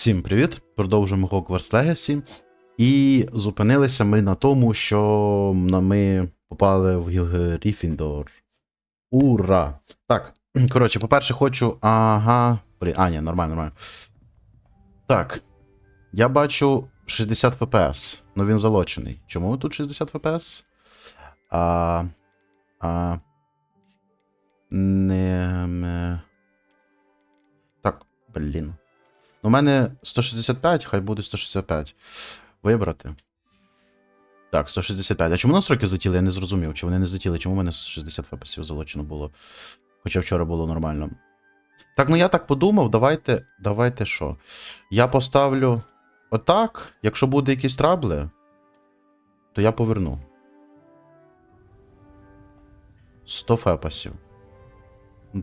Всім привіт! Продовжуємо Hogwarts Legacy. І зупинилися ми на тому, що ми попали в Гриффіндор. Ура! Так, коротше, по-перше, хочу... Ага... ні, нормально. Так. Я бачу 60 ФПС, но він залочений. Чому тут 60 ФПС? Так, блін. У мене 165, хай буде 165. Вибрати. Так, 165. А чому настройки злетіли? Я не зрозумів. Чи вони не злетіли? Чому в мене 60 фпсів залочено було? Хоча вчора було нормально. Так, ну я так подумав, давайте що? Я поставлю отак. Якщо буде якісь трабли, то я поверну. 100 фепасів.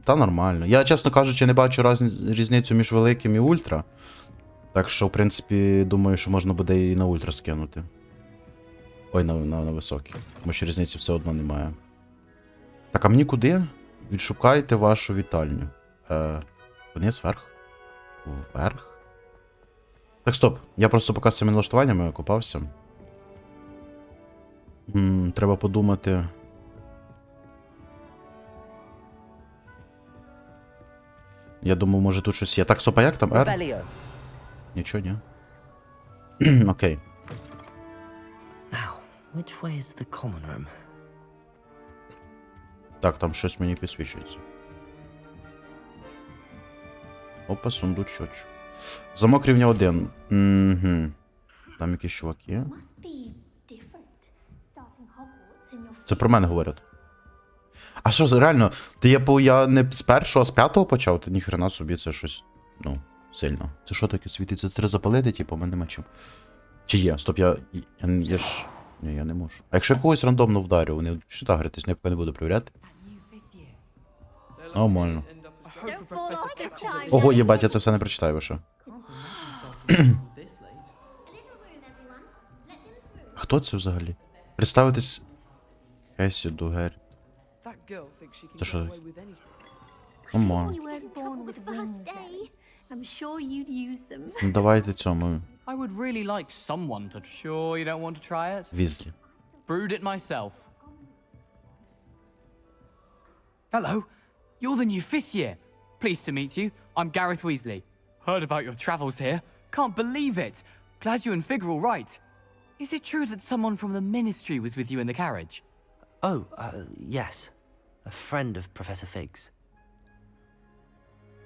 Та нормально. Я, чесно кажучи, не бачу різницю між великим і ультра. Так що, в принципі, думаю, що можна буде і на ультра скинути. Ой, на високий. Тому що різниці все одно немає. Так, а мені куди? Відшукайте вашу вітальню. Вниз, вверх? Вверх? Так, стоп. Я просто поки з цими налаштуваннями окупався. Треба подумати. Я думав, може тут щось є. Так, стоп, а як там? R? Нічого, ні. Окей. Так, там щось мені підсвічується. Опа, сундучочок. Замок рівня 1. Угу. Там якісь чуваки. Це про мене говорять. А що, реально, я не з першого, а з п'ятого почав? Ти ніхрена собі, це щось, ну, сильно. Це що таке світи? Це треба запалити, типу, мене нема чим. Чи є? Стоп, я ж... Ні, я не можу. А якщо я когось рандомно вдарю, вони що так гратись, я поки не буду перевіряти. Нормально. Ого, єбать, я це все не прочитаю, ви що? Хто це взагалі? Представитись... Хесі Дугер. Це що? Ома. Ну давайте цьому. Візлі. Hello, you're the new 5th year. Pleased to meet you. I'm Gareth Weasley. Heard about your travels here. Can't believe it. Glad you and Fig are all right. Is it true that someone from the Ministry was with you in the carriage? Oh, yes. A friend of Professor Fig's.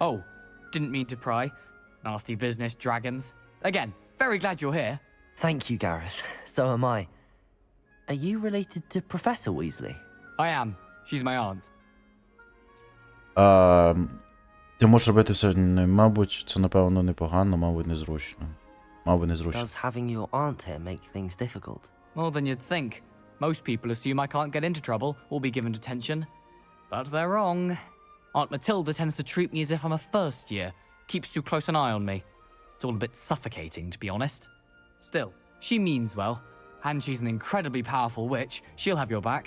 Oh, didn't mean to pry. Nasty business, dragons. Again, very glad you're here. Thank you, Gareth. So am I. Are you related to Professor Weasley? I am. She's my aunt. Ти можеш робити все, мабуть, це, напевно, непогано, мабуть, незручно. Мабуть, незручно. Does having your aunt here make things difficult? More than you'd think. Most people assume I can't get into trouble or be given detention. But they're wrong. Aunt Matilda tends to treat me as if I'm a first year. Keeps too close an eye on me. It's all a bit suffocating, to be honest. Still, she means well. And she's an incredibly powerful witch. She'll have your back.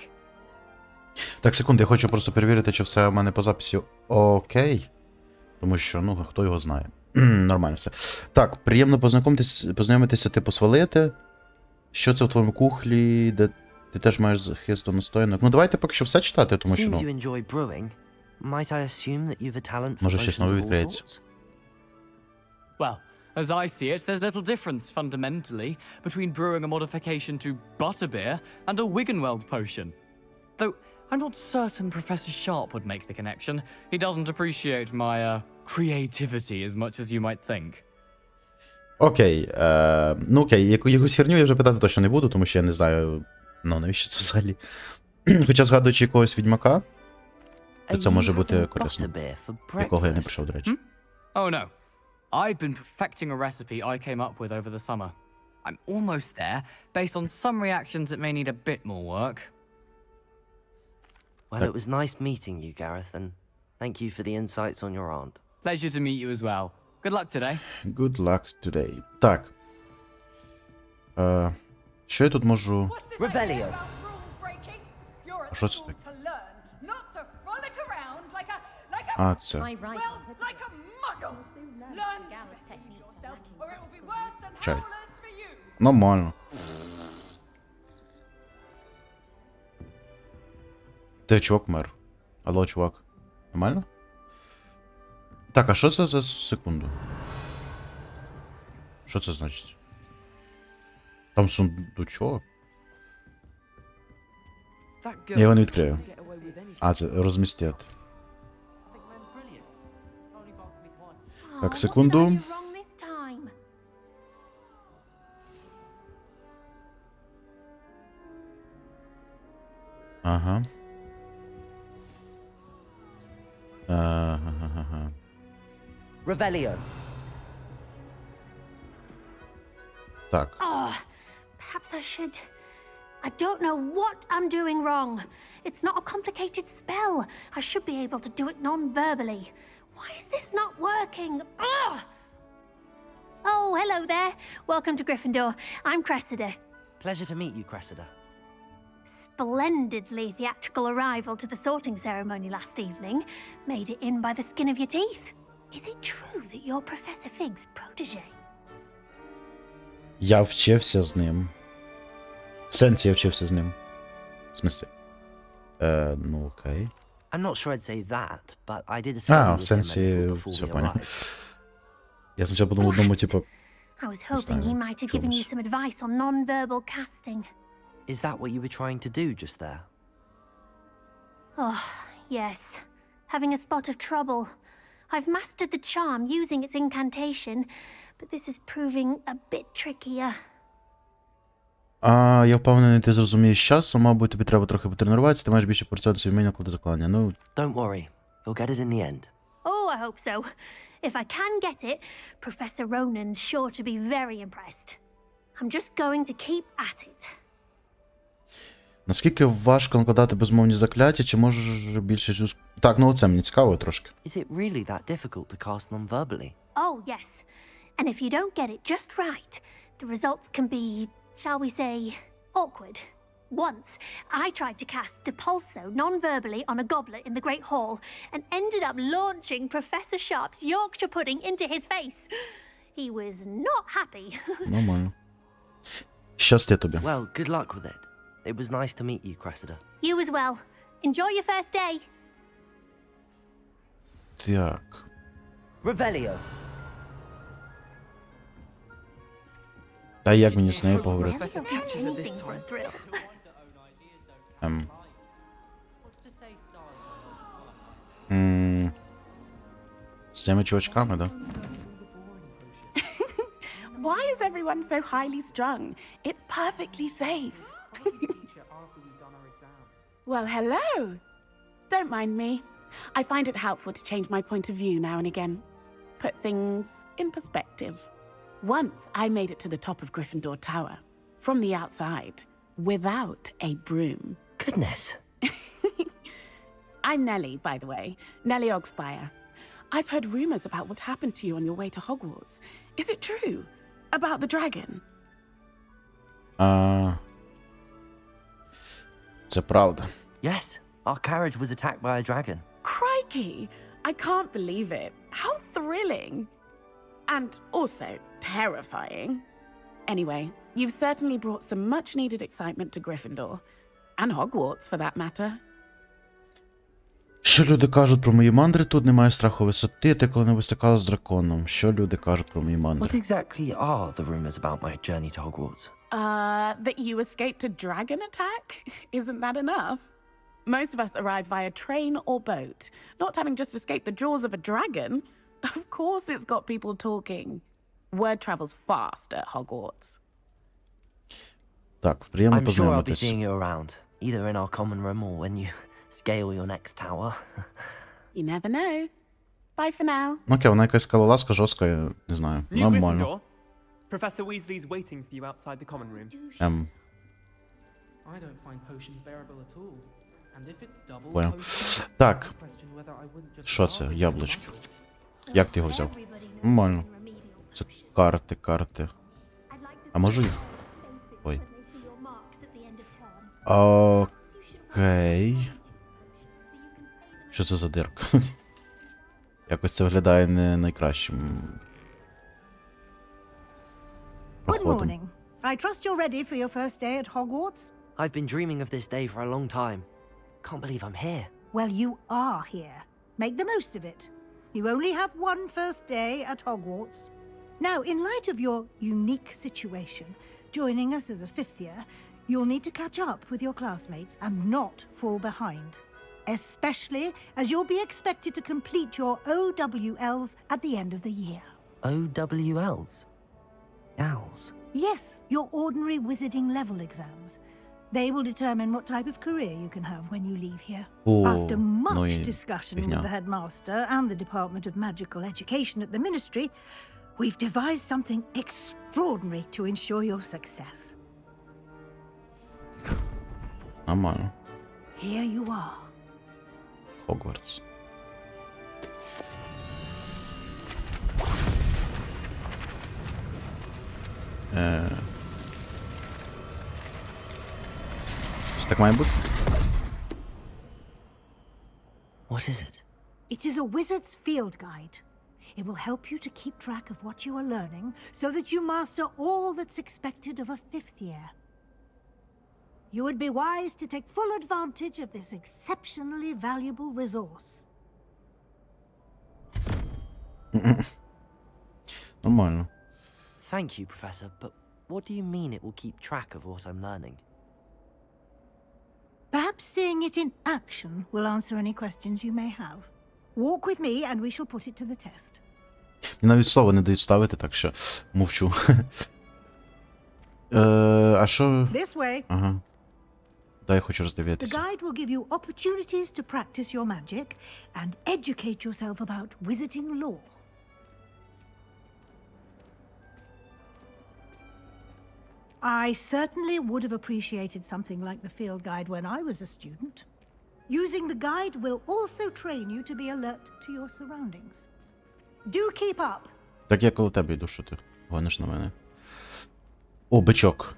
Так, секунду, я хочу просто перевірити, чи все в мене по записі окей. Тому що, ну, хто його знає. Нормально все. Так, приємно познайомитися, типу, свалити. Що це в твоєму кухлі, де ти теж маєш захист до настоянок. Ну, давайте поки що все читати, тому що, ну... Може, щось нове відкриється. Well, as I see it, there's little difference, fundamentally, between brewing a modification to butterbeer and a Wiggenweld potion. Though, I'm not certain Professor Sharp would make the connection. He doesn't appreciate my, creativity as much as you might think. Окей. Ну окей, якусь херню я вже питати точно не буду, тому що я не знаю, ну, навіщо це взагалі. Хоча згадуючи якогось відьмака, то це може бути корисно. Якого я не прийшов, до речі. Oh no. I've been perfecting a recipe I came up with over the summer. I'm almost there, based on some reactions that may need a bit more work. Well, it was nice meeting you, Gareth, and thank you for the insights on your aunt. Pleasure to meet you as well. Good luck today. Good luck today. Так. Що я тут можу... Revelio. А що це таке? А, це... Чай. Нормально. Ти чувак мер. Алло, чувак. Нормально? Так, а що це за секунду? Що це значить? Там сундучок? Я його не відкрию. А, це розмістити. Так, секунду. Ага. Ага. Revelio. Так. Oh, perhaps I should. I don't know what I'm doing wrong. It's not a complicated spell. I should be able to do it non-verbally. Why is this not working? Ugh! Oh, hello there. Welcome to Gryffindor. I'm Cressida. Pleasure to meet you, Cressida. Splendidly theatrical arrival to the sorting ceremony last evening. Made it in by the skin of your teeth. Is it true that you're Professor Fig's protege? Я вчився з ним. В сенсі я вчився з ним. В смислі? Ну окей. I'm not sure I'd say that, but I did a study В with him a сенсі, little before все we понял. arrived. Я спочатку подумав одному, типу, I was hoping he might have given you some advice on non-verbal casting. Is that what you were trying to do just there? Oh, yes. Having a spot of trouble. I've mastered the charm using its incantation, but this is proving a bit trickier. Я впевнений, ти зрозумієш з часом, мабуть, тобі треба трохи потренуватися, ти маєш більше працювати свої вміння, коли заклання. Ну, Don't worry, you'll get it in the end. Oh, I hope so. If I can get it, Professor Ronan's sure to be very impressed. I'm just going to keep at it. наскільки важко накладати безмовні закляття, чи можеш більше... Так, ну оце мені цікаво трошки. Is it really that difficult to cast non-verbally? Oh, yes. And if you don't get it just right, the results can be, shall we say, awkward. Once, I tried to cast Depulso non-verbally on a goblet in the Great Hall and ended up launching Professor Sharp's Yorkshire pudding into his face. He was not happy. Нормально. Щасти тобі. Well, good luck with it. It was nice to meet you, Cressida. You as well. Enjoy your first day. Так. Revelio. Та як мені з нею поговорити? Never do anything for a thrill. З цими чувачками, да? Why is everyone so highly strung? It's perfectly safe. Well, hello. Don't mind me. I find it helpful to change my point of view now and again. Put things in perspective. Once I made it to the top of Gryffindor Tower, from the outside, without a broom. Goodness. I'm Nellie, by the way. Nellie Ogspire. I've heard rumors about what happened to you on your way to Hogwarts. Is it true? About the dragon? Це правда. Yes, our carriage was attacked by a dragon. Crikey! I can't believe it. How thrilling! And also terrifying. Anyway, you've certainly brought some much-needed excitement to Gryffindor. And Hogwarts, for that matter. Що люди кажуть про мої мандри? Тут немає страху висоти, ти коли-небудь стикала з драконом. Що люди кажуть про мої мандри? What exactly are the rumors about my journey to Hogwarts? That you escaped a dragon attack? Isn't that enough? Most of us arrive via train or boat, not having just escaped the jaws of a dragon. Of course it's got people talking. Word travels fast at Hogwarts. Так, приємно I'm sure I'll be познайомитись. seeing you around, either in our common room or when you scale your next tower. You never know. Bye for now. Окей, вона якась скалолазка, жорстка, я не знаю. New Нормально. Gryffindor. Professor Weasley's waiting for you outside the common room. I don't find potions bearable at all. And if it's double Понял. potion, Так, I question whether I wouldn't just що це? rather Яблучки. So Як ти його взяв? everybody knows Нормально. something remedial Це potion. карти. I'd like to А можу see я? your faces Ой. when they see your marks at the end of term. Окей. So you can pay them Що це за дирка? Якось це виглядає не найкращим. походом. morning. I trust you're ready for your first day at Hogwarts? I've been dreaming of this day for a long time. Can't believe I'm here. Well, you are here. Make the most of it. You only have one first day at Hogwarts. Now, in light of your unique situation, joining us as a fifth year, you'll need to catch up with your classmates and not fall behind. Especially as you'll be expected to complete your OWLs at the end of the year. OWLs? Owls? Yes, your ordinary wizarding level exams. They will determine what type of career you can have when you leave here. After much discussion with the headmaster and the Department of Magical Education at the Ministry, we've devised something extraordinary to ensure your success. Нормально. Here you are. Хогвартс. Це так має бути? What is it? It is a wizard's field guide. It will help you to keep track of what you are learning so that you master all that's expected of a fifth year. You would be wise to take full advantage of this exceptionally valuable resource. Нормально. Thank you, Professor, but what do you mean it will keep track of what I'm learning? Perhaps seeing it in action will answer any questions you may have. Walk with me and we shall put it to the test. Мені навіть слова не дають ставити, так що мовчу. А що? This way. Ага. Дай я хочу The роздивитися. guide will give you opportunities to practice your magic and educate yourself about wizarding lore. I certainly would have appreciated something like the field guide when I was a student. Using the guide will also train you to be alert to your surroundings. Do keep up. Так я коло тебе йду, що ти гониш на мене. О, бичок.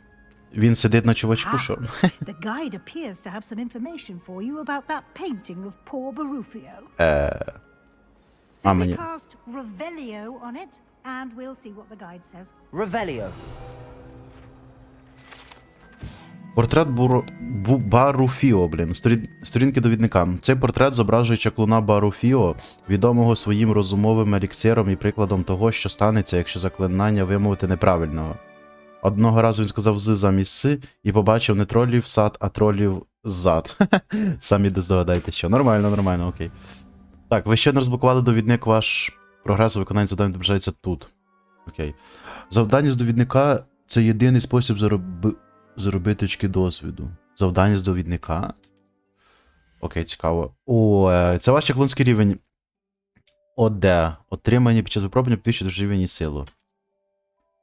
Він сидить на чувачку, що? The guide appears to have some information for you about that painting of poor Barufio. Simply мені... cast Revelio on it, and we'll see what the guide says. Revelio. Портрет Баруфіо, блін. Сторінки довідника. Цей портрет зображує чаклуна Баруфіо, відомого своїм розумовим еліксиром і прикладом того, що станеться, якщо заклинання вимовити неправильного. Одного разу він сказав «з» замість «с» і побачив не тролів сад, а тролів зад. Самі здогадайте, що. Нормально, окей. Так, ви ще не розблокували довідник, ваш прогрес у виконанні завдань відображається тут. Окей. Завдання з довідника – це єдиний спосіб заробити очки досвіду. Завдання з довідника. Окей, цікаво. О, це ваш чаклунський рівень. ОД. Отримані під час випробування підвищує рівень і силу.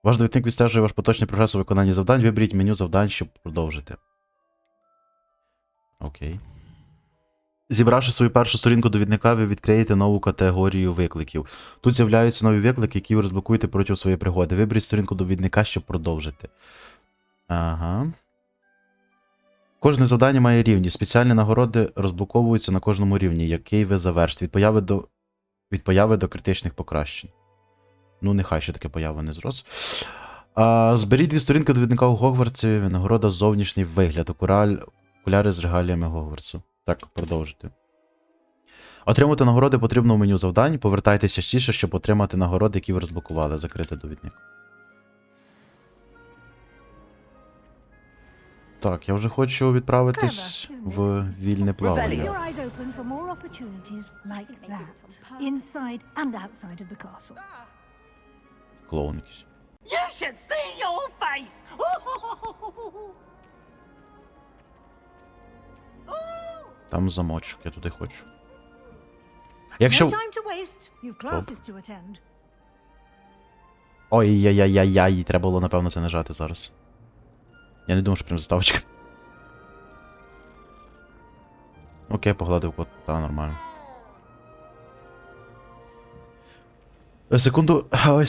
Ваш довідник відстежує ваш поточний прогрес у виконанні завдань. Виберіть меню завдань, щоб продовжити. Окей. Зібравши свою першу сторінку довідника, ви відкриєте нову категорію викликів. Тут з'являються нові виклики, які ви розблокуєте протягом своєї пригоди. Виберіть сторінку довідника, щоб продовжити. Ага. Кожне завдання має рівні. Спеціальні нагороди розблоковуються на кожному рівні, який ви завершите. Від появи до критичних покращень. Ну, нехай ще таке поява не зрос. Зберіть 2 сторінки довідника у Гогвартсі. Нагорода зовнішній вигляд. Окуляри з регаліями Гогвартсу. Так, продовжити. Отримати нагороди потрібно в меню завдань. Повертайтеся частіше, щоб отримати нагороди, які ви розблокували. Закрити довідник. Так, я вже хочу відправитись в вільне плавання. Your eyes open for more opportunities like that, inside and outside of the castle. Клоун якийсь. You should see your face! Там замочок, я туди хочу. No Якщо... time to waste. You've classes to attend. Ой-яй-яй-яй-яй, треба було, напевно, це нажати зараз. Я не думав, що прям заставочка. Окей, погладив кота, нормально. Секунду. Ой,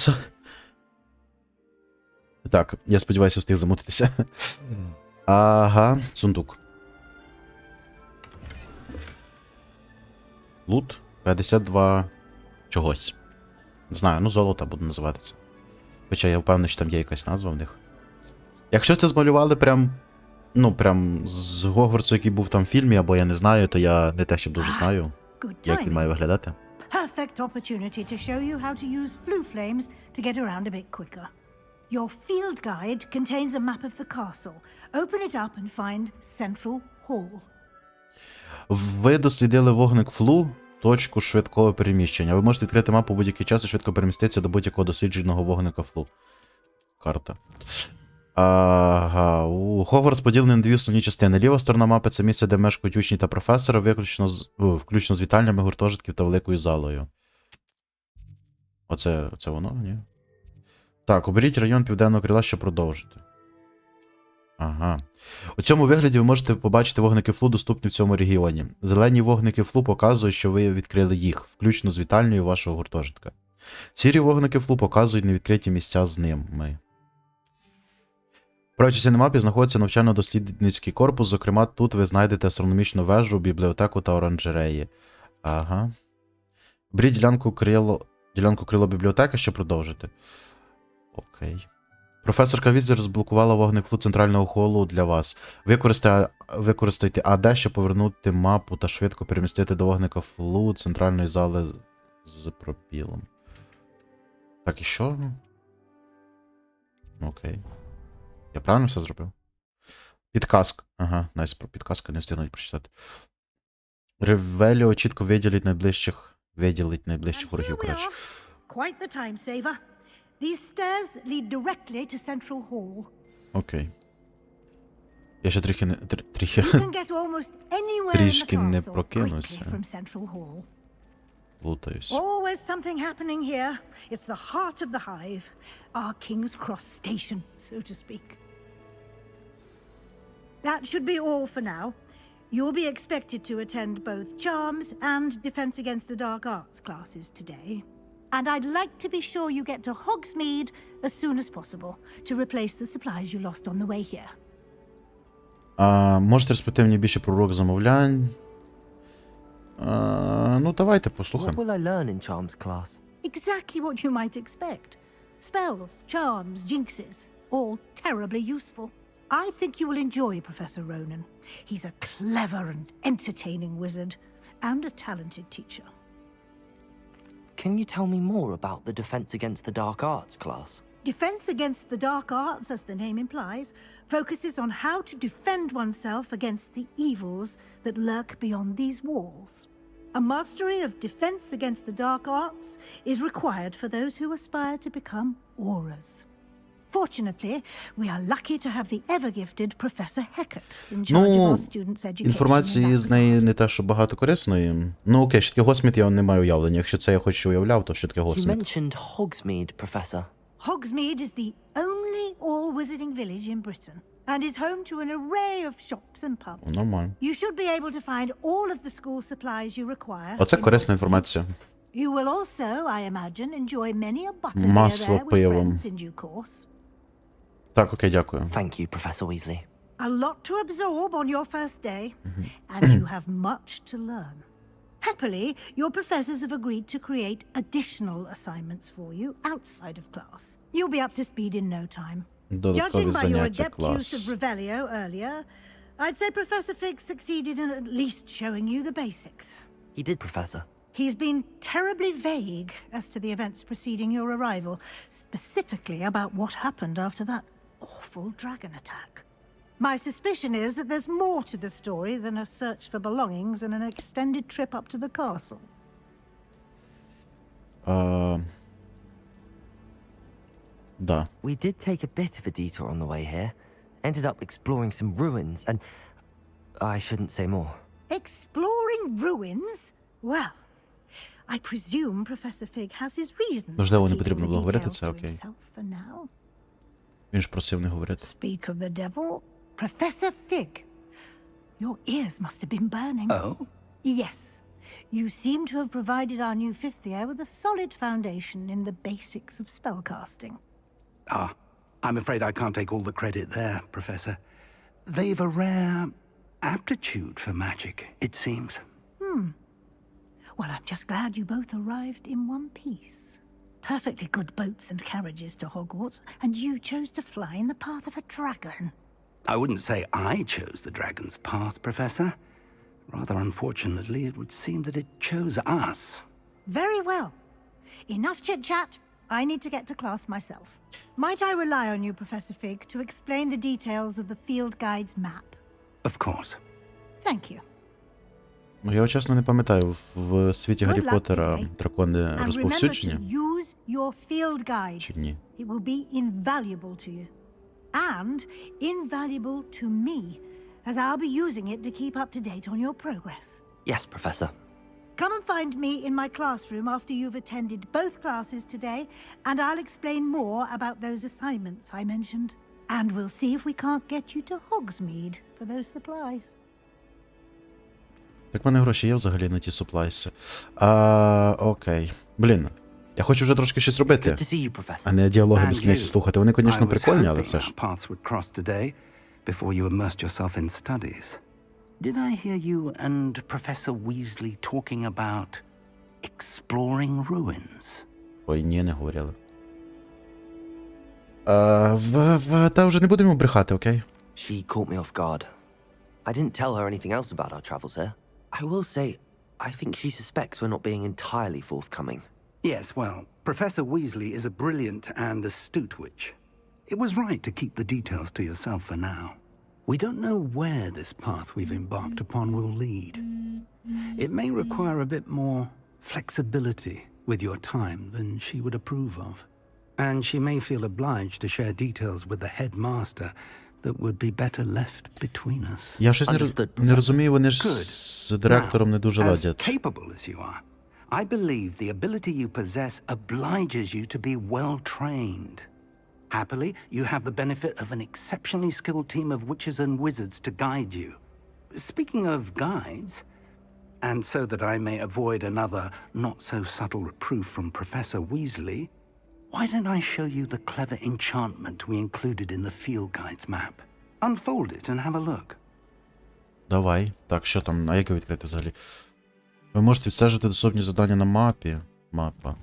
так, я сподіваюся, встиг замутитися. Ага, сундук. Лут 52 чогось. Не знаю, ну золото буду називати це. Хоча я впевнений, що там є якась назва в них. Якщо це змалювали прям, ну, прям з Гогвартсу, який був там в фільмі, або я не знаю, то я не те, щоб дуже знаю, Good як він має timing. виглядати. Perfect opportunity to show you how to use flue flames to get around a bit quicker. Your field guide contains a map of the castle. Open it up and find Central Hall. Ви дослідили вогник флу, точку швидкого переміщення. Ви можете відкрити мапу у будь-який час і швидко переміститися до будь-якого дослідженого вогника флу. Карта. Ага. Хогвартс поділений на дві основні частини. Ліва сторона мапи – це місце, де мешкають учні та професори, включно з вітальнями, гуртожитків та великою залою. Оце воно? Ні? Так, оберіть район Південного крила, щоб продовжити. Ага. У цьому вигляді ви можете побачити вогники флу, доступні в цьому регіоні. Зелені вогники флу показують, що ви відкрили їх, включно з вітальнею вашого гуртожитка. Сірі вогники флу показують невідкриті місця з ними. В правій частині мапі знаходиться навчально-дослідницький корпус, зокрема тут ви знайдете астрономічну вежу, бібліотеку та оранжереї. Ага. Беріть ділянку крило бібліотеки, щоб продовжити. Окей. Професорка Візлі розблокувала вогник флу центрального холу для вас. Використайте АД, щоб повернути мапу та швидко перемістити до вогника флу центральної зали з пропілом. Так, і що? Окей. Я правильно все зробив? Підказка. Ага, найс, про підказку не встигнуть прочитати. Ревеліо чітко виділить найближчих ворогів, коротше. Quite the time saver. These stairs lead directly to Central Hall. Окей. Я ще трохи You can get almost anywhere in the трішки не castle прокинувся. quickly from Central Hall. Плутаюсь. Always something happening here. It's the heart of the hive, our King's Cross station, so to speak. That should be all for now. You'll be expected to attend both Charms and Defense Against the Dark Arts classes today. And I'd like to be sure you get to Hogsmeade as soon as possible to replace the supplies you lost on the way here. Можете розповісти мені більше про урок замовлянь? Ну, давайте What послухаємо. will I learn in Charms class? Exactly what you might expect. Spells, charms, jinxes, all terribly useful. I think you will enjoy Professor Ronan. He's a clever and entertaining wizard, and a talented teacher. Can you tell me more about the Defense Against the Dark Arts class? Defense Against the Dark Arts, as the name implies, focuses on how to defend oneself against the evils that lurk beyond these walls. A mastery of Defense Against the Dark Arts is required for those who aspire to become auras. Fortunately, we are lucky to have the ever-gifted Professor Hecat in charge of our students' education. Інформації з неї не те, що багато корисної. Ну окей, що таке Госмід, я не маю уявлення. Якщо це я хоч уявляв, то що таке You Госмід? mentioned Hogsmeade, Professor. Hogsmeade is the only all-wizarding village in Britain and is home to an array of shops and pubs. Нормально. You should be able to find all of the school supplies you require. Оце in корисна Hogsmeade. інформація. You will also, I imagine, enjoy many a butterbeer Масло there with пивом. friends in due course. Так, окей, дякую. Thank you, Professor Weasley. A lot to absorb on your first day, and you have much to learn. Happily, your professors have agreed to create additional assignments for you outside of class. You'll be up to speed in no time. Додаткові Judging by your заняття, adept use клас. of Revelio earlier, I'd say Professor Fig succeeded in at least showing you the basics. He did, Professor. He's been terribly vague as to the events preceding your arrival, specifically about what happened after that awful dragon attack. My suspicion is that there's more to the story than a search for belongings and an extended trip up to the castle. Да. We did take a bit of a detour on the way here. Ended up exploring some ruins and... I shouldn't say more. Exploring ruins? Well, I presume Professor Fig has his reasons Можливо, for не keeping потрібно the було говорити details це, to окей. himself for now. Він ж просив не говорити. Speak of the devil, Professor Fig. Your ears must have been burning. Oh? Yes. You seem to have provided our new fifth year with a solid foundation in the basics of spellcasting. Ah, I'm afraid I can't take all the credit there, Professor. They've a rare aptitude for magic, it seems. Well, I'm just glad you both arrived in one piece. perfectly good boats and carriages to Hogwarts, and you chose to fly in the path of a dragon. I wouldn't say I chose the dragon's path, Professor. Rather unfortunately, it would seem that it chose us. Very well. Enough chit-chat. I need to get to class myself. Might I rely on you, Professor Fig, to explain the details of the field guide's map? Of course. Thank you. Я чесно не пам'ятаю, в світі Гаррі Good luck Поттера today. дракони And remember to розповсюджені? use your field guide. Чи ні? It will be invaluable to you. And invaluable to me, as I'll be using it to keep up to date on your progress. Yes, Professor. Come and find me in my classroom after you've attended both classes today, and I'll explain more about those assignments I mentioned. And we'll see if we can't get you to Hogsmeade for those supplies. Так в мене гроші є взагалі на ті суплайси. Окей. Блін, я хочу вже трошки щось It's робити, good to see you, Professor. а не діалоги And безкінечно you. слухати. Вони, I звісно, was прикольні, але hoping все ж. our paths would cross today before you immersed yourself in studies. Did I hear you and Professor Weasley talking about exploring ruins? Ой, ні, не говорили. Та вже не будемо брехати, окей? She caught me off guard. I didn't tell her anything else about our travels here. I will say, I think she suspects we're not being entirely forthcoming. Yes, well, Professor Weasley is a brilliant and astute witch. It was right to keep the details to yourself for now. We don't know where this path we've embarked upon will lead. It may require a bit more flexibility with your time than she would approve of. And she may feel obliged to share details with the headmaster that would be better left between us. Я щось Understood, не розумію, вони ж Good. з директором не дуже Now, as ладять. capable as you are, I believe the ability you possess obliges you to be well trained. Happily, you have the benefit of an exceptionally skilled team of witches and wizards to guide you. Speaking of guides, and so that I may avoid another not-so-subtle reproof from Professor Weasley, why don't I show you the clever enchantment we included in the field guide's map? Unfold it and have a look. Давай. Так, що там? А яке відкрити взагалі? Ви можете відстежити доступні завдання на мапі. Мапа.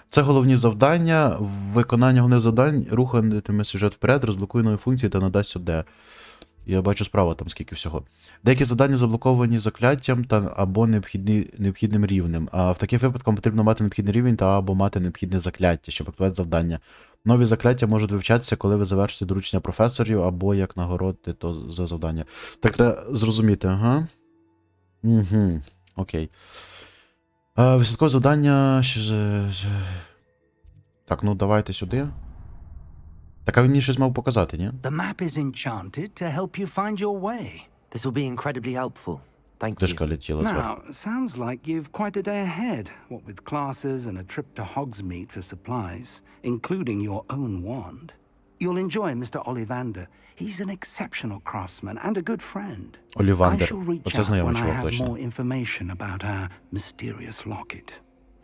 Це головні завдання. Виконання головних завдань рухатиме сюжет вперед, розблокує нові функції та надасть ОД. Я бачу справа там скільки всього. Деякі завдання заблоковані закляттям та або необхідним рівнем. А в таких випадках потрібно мати необхідний рівень та або мати необхідне закляття, щоб активувати завдання. Нові закляття можуть вивчатися, коли ви завершите доручення професорів, або як нагороди то за завдання. Так треба зрозуміти, ага. Угу. Окей. Висадкове завдання. Так, ну давайте сюди. Так, а він мені щось мав показати, ні? The map is enchanted to help you find your way. This will be incredibly helpful. Thank you. Дишка летіла зверху. Now, sounds like you've quite a day ahead, what with classes and a trip to Hogsmeade for supplies, including your own wand. You'll enjoy Mr. Ollivander. He's an exceptional craftsman and a good friend. Олівандер. I shall reach Оце out знайомий when I чувак, have точно. more information about our mysterious locket.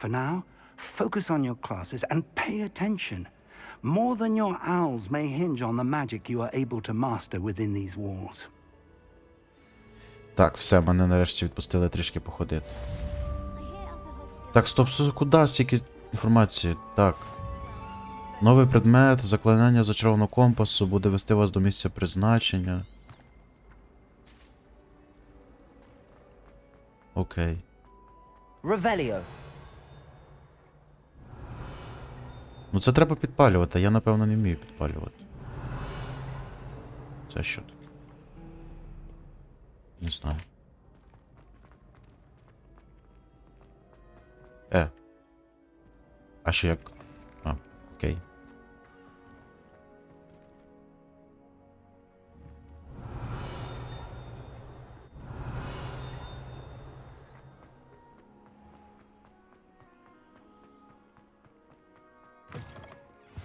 For now, focus on your classes and pay attention. More than your owls may hinge on the magic you are able to master within these walls. Так, все, мене нарешті відпустили трішки походити. Так, стоп, куди стільки інформації? Так. Новий предмет, заклинання зачарованого компасу буде вести вас до місця призначення. Окей. Revelio. Ну це треба підпалювати, я напевно не вмію підпалювати. Це що таке? Не знаю. А що як? А, окей.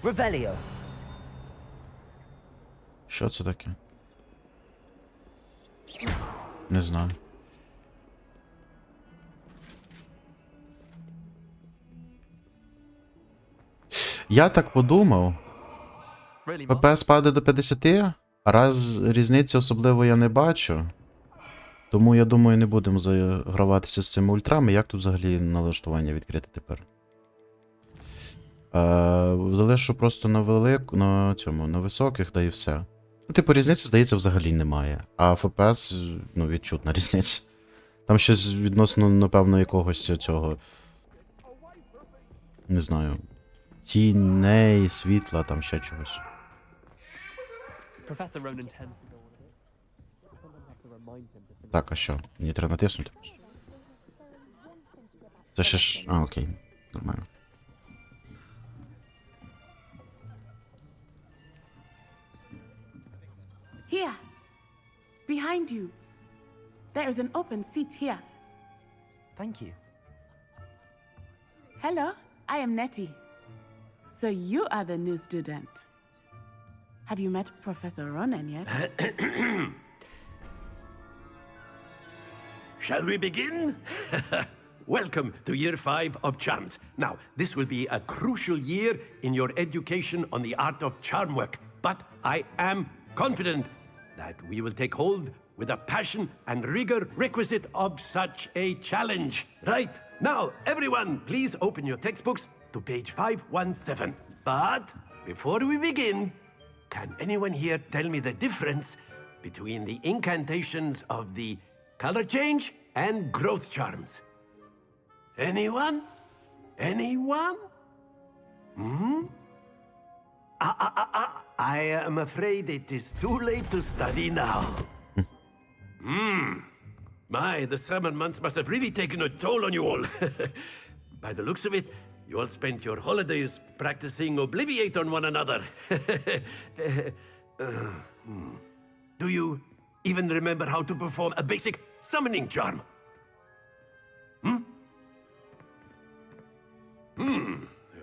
Revelio. Що це таке? Не знаю. Я так подумав. Really, Mom? ППС падає до 50, а раз різниці особливо я не бачу, Тому, я думаю, не будемо заграватися з цими ультрами. Як тут взагалі налаштування відкрити тепер? Залишу просто на високих, да і все. Ну, типу, різниці, здається, взагалі немає. А ФПС, ну, відчутна різниця. Там щось відносно, напевно, якогось цього. Не знаю. Тіней, світла, там ще чогось. Professor Ronan tends to go on a bit. Someone has to remind him to finish. Так, а що? Мені треба натиснути? Це ще ж. А, окей. Нормально. Here. Behind you. There is an open seat here. Thank you. Hello, I am Nettie. So you are the new student. Have you met Professor Ronan yet? Shall we begin? Welcome to year 5 of charms. Now, this will be a crucial year in your education on the art of charm work, but I am confident that we will take hold with the passion and rigor requisite of such a challenge. Right, now, everyone, please open your textbooks to page 517. But before we begin, can anyone here tell me the difference between the incantations of the color change and growth charms? Anyone? Anyone? I am afraid it is too late to study now. My, the summer months must have really taken a toll on you all. By the looks of it, you all spent your holidays practicing Obliviate on one another. Do you even remember how to perform a basic summoning charm?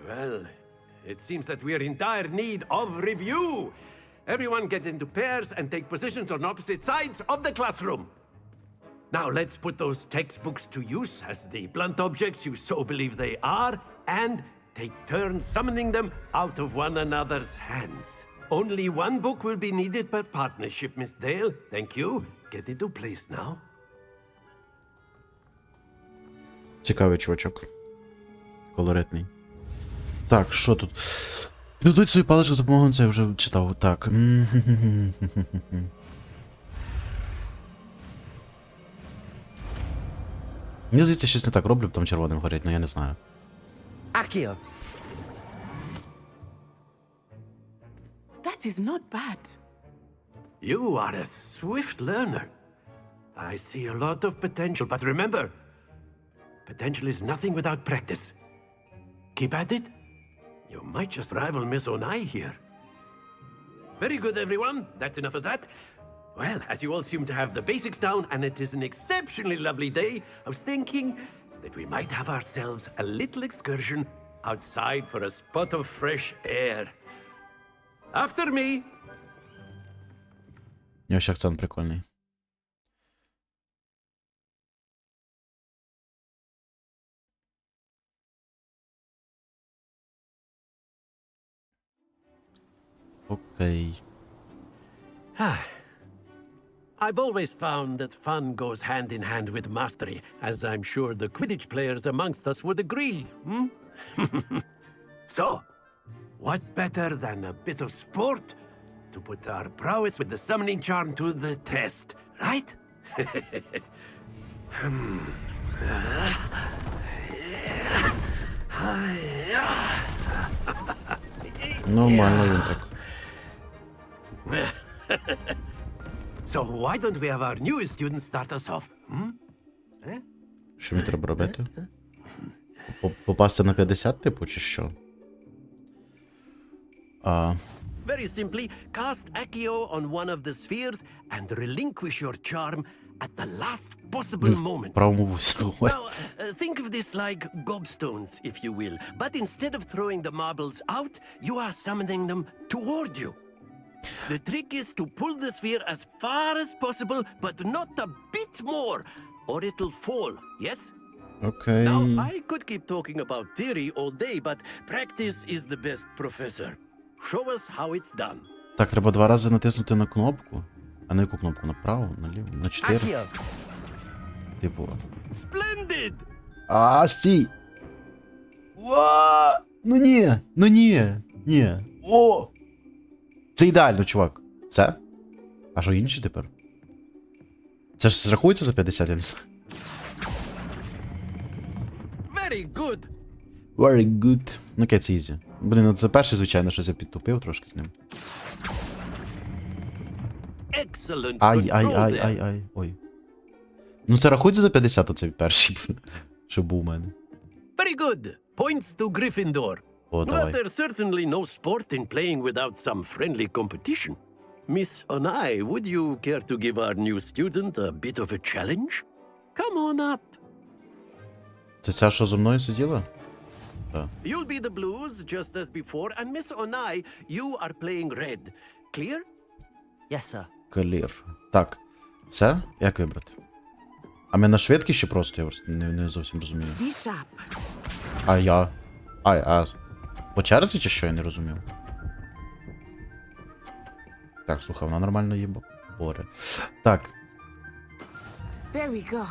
Well, it seems that we are in dire need of review. Everyone get into pairs and take positions on opposite sides of the classroom. Now let's put those textbooks to use as the blunt objects you so believe they are, and take turns summoning them out of one another's hands. Only one book will be needed per partnership, Miss Dale. Thank you. Get into place now. Цікавий чувачок. Колоритний. Так, що тут? Підготуйте свої палички за допомогою, це я вже читав. Так. Мені здається, щось не так роблю, там червоним горить, але я не знаю. Accio! That is not bad. You are a swift learner. I see a lot of potential, but remember, potential is nothing without practice. Keep at it. You might just rival Miss Onai here. Very good, everyone. That's enough of that. Well, as you all seem to have the basics down, and it is an exceptionally lovely day, I was thinking that we might have ourselves a little excursion outside for a spot of fresh air. After me. У нього ще акцент прикольний. Окей. I've always found that fun goes hand in hand with mastery, as I'm sure the Quidditch players amongst us would agree. So, what better than a bit of sport to put our prowess with the summoning charm to the test, right? Нормально він так. So why don't we have our newest students start us off? Що мені треба робити? Попасти на 50, типу, чи що? Very simply, cast Accio on one of the spheres and relinquish your charm at the last possible moment. Правому вусі. Now, think of this like gobstones, if you will. But instead of throwing the marbles out, you are summoning them toward you. The trick is to pull the sphere as far as possible, but not a bit more, or it'll fall, yes? Окей. Now, I could keep talking about theory all day, but practice is the best professor. Show us how it's done. Так, треба 2 рази натиснути на кнопку. А на яку кнопку? Направо, наліво, на 4. Accio! Типу. Splendid! А, стій! Ну ні! Ну ні! Ні! О! Це ідеально, чувак. Це? А що інші тепер? Це ж рахується за 50, я не знаю. Very good! Very good. Ну, окей, це ізі. Блін, ну це перший, звичайно, щось я підтупив трошки з ним. Excellent Ай, control ай, ай, there. ай, ай. Ой. Ну це рахується за 50, оцей перший, що був у мене. Very good. Points to Gryffindor. О, But давай. there's certainly no sport in playing without some friendly competition. Miss Onai, would you care to give our new student a bit of a challenge? Come on up. Це ця, що зі мною сиділа? Так. You'll be the blues just as before, and Miss Onai, you are playing red. Clear? Yes, sir. Клір. Так. Все? Як вибрати? А ми на швидкість чи просто? Я просто не зовсім розумію. Be sharp. А я? А по черзі чи що, я не розумів? Так, слухай, вона нормально їбе. Боре. Так. There we go.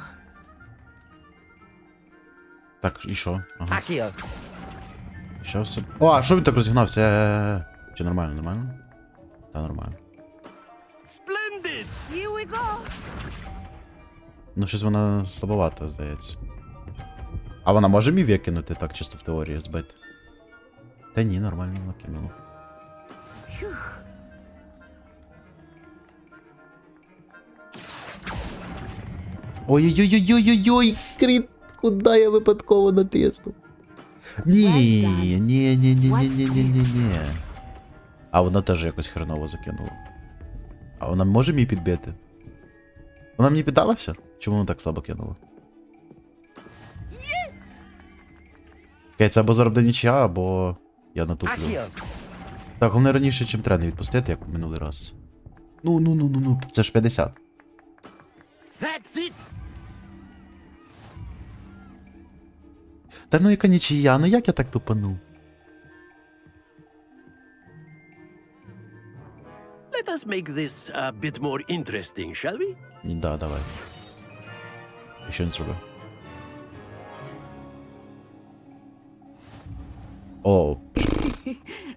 Так, і що? Ага. Accio. Що все? О, а що він так розігнався? Чи нормально, нормально? Та нормально. Splendid! Here we go. Ну, щось вона слабовата, здається. А вона може мій викинути так, чисто в теорії збити? Та ні, нормально вона кинула. Ой-ой-ой-ой-ой-ой! Кріт, куди я випадково натиснув? Ні. А вона теж якось хреново закинула. А вона може мій підбити? Вона мені піддалася? Чому вона так слабо кинула? Окей, це або заробляє нічия, або я натуплю. Accio. Так, головне раніше, чим треба, не відпустити, як минулий раз. Ну, це ж 50. That's it! Та ну яка нічия, ну як я так тупанув? Let us make this a bit more interesting, shall we? Ні, да, давай. І що він зробив? О,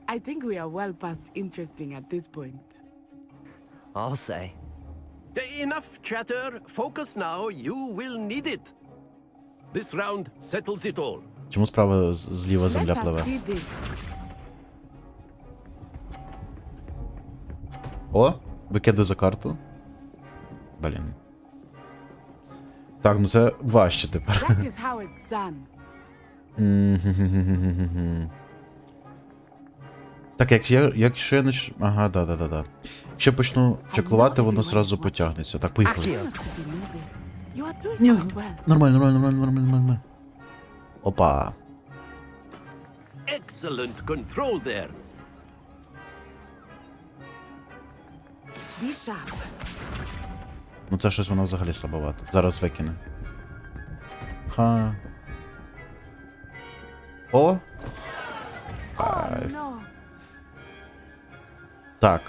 I think we are well past interesting at this point. I'll say. Enough chatter. Focus now. You will need it. This round settles it all. чому справа зліва Let земля us пливе? see this. О, викидаю за карту. Блін. Так, ну це важче тепер. That is how it's done. Так, якщо я нач... Ага, да. Якщо почну чеклувати, воно зразу потягнеться. Так, поїхали. Accio. Not to believe this. You are doing Ні, quite well. нормально. Опа. Excellent control there. Be sharp. Ну це щось воно взагалі слабовато. Зараз викине. Ха. О! Oh no. Так.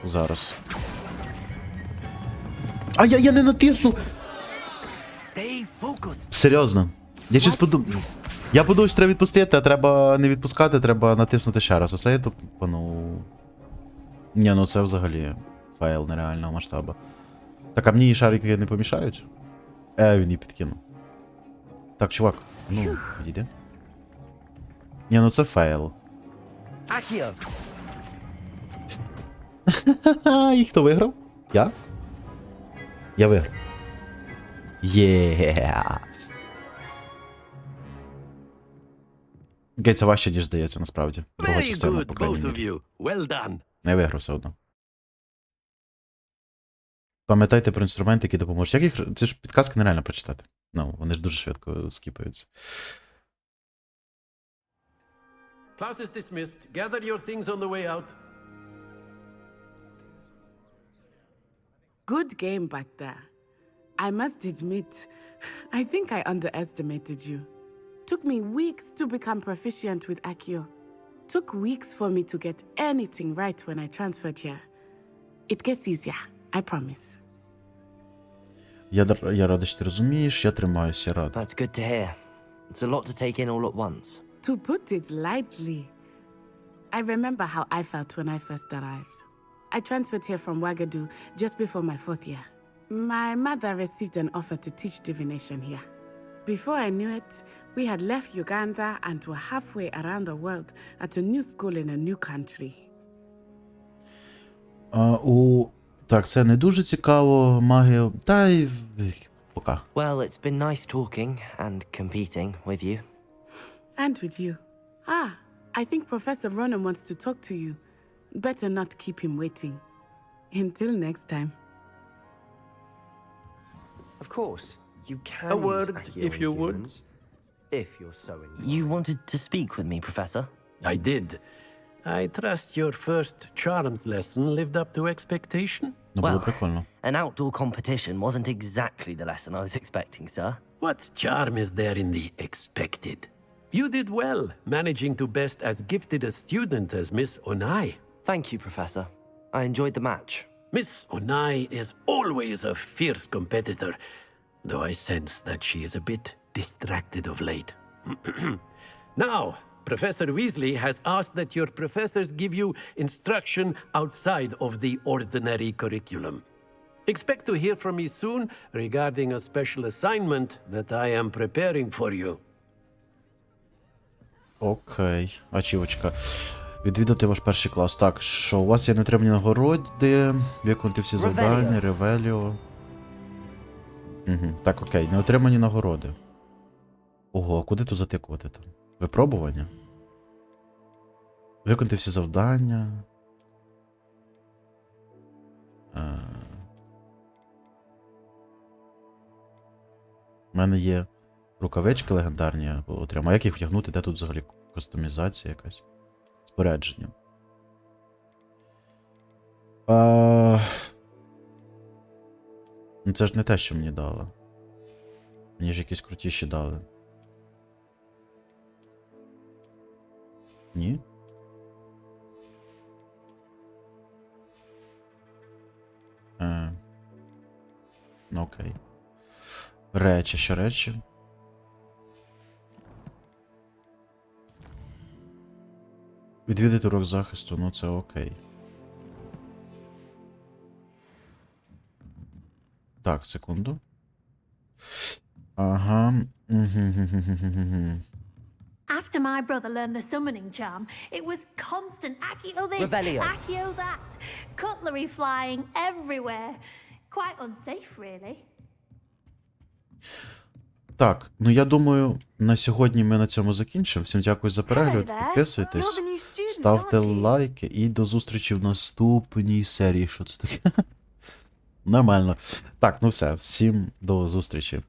Зараз. А я не натиснув! Stay focused. Серйозно. Я щось подумав. Я подумав, що треба відпустити, а треба не відпускати, треба натиснути ще раз. Оце я тупанув. Ні, ну це взагалі файл нереального масштабу. Так, а мені шарики не помішають? Він її підкинув. Так, чувак, ну, відійди. Ні, ну це фейл. Accio. Ха-ха, і хто виграв? Я? Я виграв. Є. Окей, це важче, ніж здається, насправді. Друга Very частина, good, по крайній both of мірі. you. Well done. Не виграв все одно. Пам'ятайте про інструменти, які допоможуть. Як їх... Це ж підказки нереально прочитати. Ну, вони ж дуже швидко скіпаються. Class is dismissed. Gather your things on the way out. Good game back there. I must admit, I think I underestimated you. Took me weeks to become proficient with Accio. Took weeks for me to get anything right when I transferred here. It gets easier, I promise. Я радий, що ти розумієш, я тримаюся, я радий. That's good to hear. It's a lot to take in all at once. To put it lightly, I remember how I felt when I first arrived. I transferred here from Wagadu just before my 4th year. My mother received an offer to teach divination here. Before I knew it, we had left Uganda and were halfway around the world at a new school in a new country. Так, це не дуже цікаво, магія. Та й пока. Well, it's been nice talking and competing with you. And with you. Ah, I think Professor Ronan wants to talk to you. Better not keep him waiting. Until next time. Of course, you can A use word, Accio if on you would. humans, if you're so inclined. You wanted to speak with me, Professor? I did. I trust your first charms lesson lived up to expectation? Ну, було Well, прикольно. an outdoor competition wasn't exactly the lesson I was expecting, sir. What charm is there in the expected? You did well, managing to best as gifted a student as Miss Onai. Thank you, Professor. I enjoyed the match. Miss Onai is always a fierce competitor, though I sense that she is a bit distracted of late. Now, Professor Weasley has asked that your professors give you instruction outside of the ordinary curriculum. Expect to hear from me soon regarding a special assignment that I am preparing for you. Окей. Ачівочка. Відвідати ваш перший клас. Так, що у вас є неотримані нагороди, виконати всі завдання, ревеліо. Угу. Так, окей, неотримані нагороди. Ого, а куди тут затикувати там? Випробування? Виконати всі завдання. У мене є рукавички легендарні, я отримав. А як їх вдягнути? Де тут взагалі кастомізація якась? Спорядження. Ну це ж не те, що мені дали. Мені ж якісь крутіші дали. Ні? Ну окей. Речі, що речі? Відвідати урок захисту, ну це окей. Так, секунду. Ага. After my brother learned the summoning charm, it was constant Accio this, Revelio. Accio that, cutlery flying everywhere. Quite unsafe, really. Так, ну я думаю, на сьогодні ми на цьому закінчимо. Всім дякую за перегляд, підписуйтесь, ставте лайки і до зустрічі в наступній серії. Що це таке? Нормально. Так, ну все, всім до зустрічі.